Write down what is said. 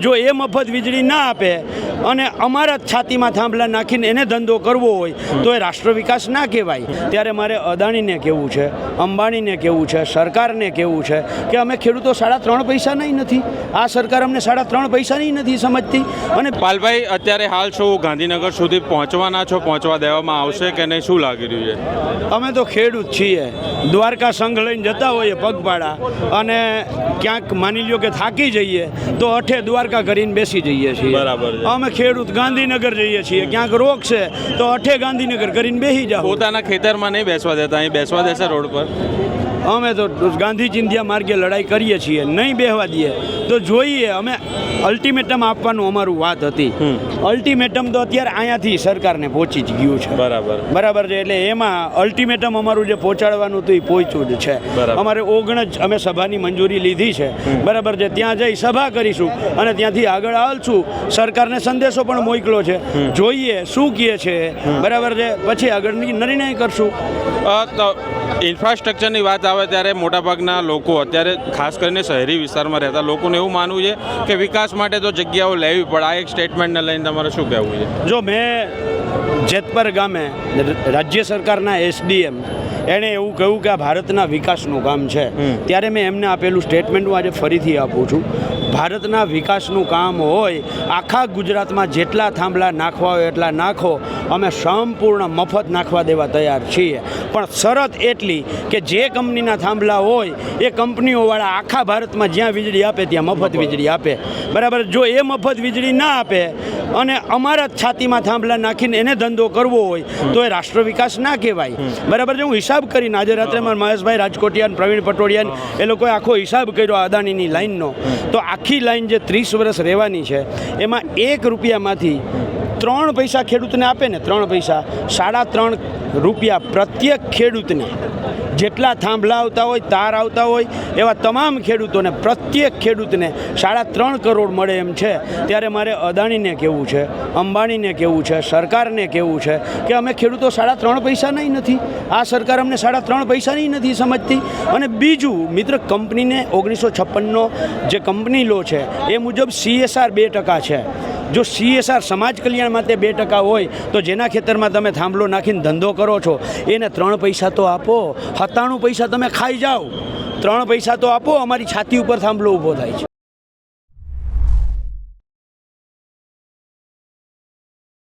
જો એ મફત વીજળી ના આપે અને અમારા છાતીમાં થાંભલા નાખીને એને ધંધો કરવો હોય તો એ રાષ્ટ્ર વિકાસ ના કહેવાય। ત્યારે મારે અદાણીને કહેવું છે, અંબાણીને કહેવું છે, સરકારને કહેવું છે કે અમે ખેડૂતો 3.5 પૈસાના નથી, આ સરકાર અમને 3.5 પૈસાની નથી સમજતી। અને પાલભાઈ, અત્યારે હાલ શું ગાંધીનગર સુધી પહોંચવાના છો? પહોંચવા દેવામાં આવશે કે નહીં, શું લાગી રહ્યું છે? અમે તો ખેડૂત છીએ, દ્વારકા સંઘ લઈને જતા હોઈએ પગપાળા, અને ક્યાંક માની લ્યો કે થાકી જઈએ તો અઠે દ્વારકા કરીને બેસી જઈએ છીએ। બરાબર છે। અમે ખેડૂત ગાંધીનગર જઈએ છીએ, ક્યાંક રોગ છે તો અઠે ગાંધીનગર કરીને બેસી જાઓ। પોતાના ખેતરમાં નહીં બેસવા દેતા, અહીં બેસવા દેશે રોડ પર? અમે તો ગાંધી ચિંધ્યા માર્ગે લડાઈ કરીએ છીએ, નહીં બેસવા દઈએ તો જોઈએ। અમે અલ્ટિમેટમ આપવાનું અમારું વાત હતી, અલ્ટિમેટમ તો અત્યારે અહીંયાથી સરકારને પહોંચી જ ગયું છે। બરાબર છે, એટલે એમાં અલ્ટિમેટમ અમારું જે પહોંચાડવાનું હતું એ પહોંચ્યું જ છે। અમારે ઓગણજ અમે સભાની મંજૂરી લીધી છે, બરાબર છે, ત્યાં જઈ સભા કરીશું અને ત્યાંથી આગળ આવશું। સરકારને સંદેશો પણ મોકલો છે, જોઈએ શું કહે છે, બરાબર છે, પછી આગળની નિર્ણય કરશું। ઇન્ફ્રાસ્ટ્રક્ચરની વાત આવે ત્યારે મોટાભાગના લોકો, અત્યારે ખાસ કરીને શહેરી વિસ્તારમાં રહેતા લોકોને એવું માનવું છે કે વિકાસ માટે તો જગ્યાઓ લેવી પડે। આ એક સ્ટેટમેન્ટને લઈને તમારે શું કહેવું છે? જો મેં જેતપર ગામે રાજ્ય સરકારના એસડીએમ એણે એવું કહ્યું કે આ ભારતના વિકાસનું કામ છે, ત્યારે મેં એમને આપેલું સ્ટેટમેન્ટ હું આજે ફરીથી આપું છું। ભારતના વિકાસનું કામ હોય, આખા ગુજરાતમાં જેટલા થાંભલા નાખવા હોય એટલા નાખો, અમે સંપૂર્ણ મફત નાખવા દેવા તૈયાર છીએ। પણ શરત એટલી કે જે કંપનીના થાંભલા હોય એ કંપનીઓવાળા આખા ભારતમાં જ્યાં વીજળી આપે ત્યાં મફત વીજળી આપે, બરાબર। જો એ મફત વીજળી ના આપે અને અમારા છાતીમાં થાંભલા નાખીને એને ધંધો કરવો હોય તો એ રાષ્ટ્ર વિકાસ ના કહેવાય, બરાબર છે। હું હિસાબ કરીને આજે રાત્રે મારા મહેશભાઈ રાજકોટિયા, પ્રવીણ પટોડિયા એ લોકોએ આખો હિસાબ કર્યો અદાણીની લાઈનનો, તો આખી લાઈન જે 30 વર્ષ રહેવાની છે એમાં 1 રૂપિયામાંથી 3 પૈસા ખેડૂતને આપે ને, 3 પૈસા, 3.5 રૂપિયા પ્રત્યેક ખેડૂતને, જેટલા થાંભલા આવતા હોય, તાર આવતા હોય એવા તમામ ખેડૂતોને, પ્રત્યેક ખેડૂતને 3.5 કરોડ મળે એમ છે। ત્યારે મારે અદાણીને કહેવું છે, અંબાણીને કહેવું છે, સરકારને કહેવું છે કે અમે ખેડૂતો 3.5 પૈસાના નથી, આ સરકાર અમને 3.5 પૈસાની નથી સમજતી। અને બીજું મિત્ર, કંપનીને 1956નો જે કંપની લો છે એ મુજબ CSR 2% છે। જો CSR સમાજ કલ્યાણ માટે 2% હોય તો જેના ખેતરમાં તમે થાંભલો નાખીને ધંધો કરો છો એને 3 પૈસા તો આપો, 97 પૈસા તમે ખાઈ જાઓ, 3 પૈસા તો આપો, અમારી છાતી ઉપર થાંભલો ઊભો થાય છે।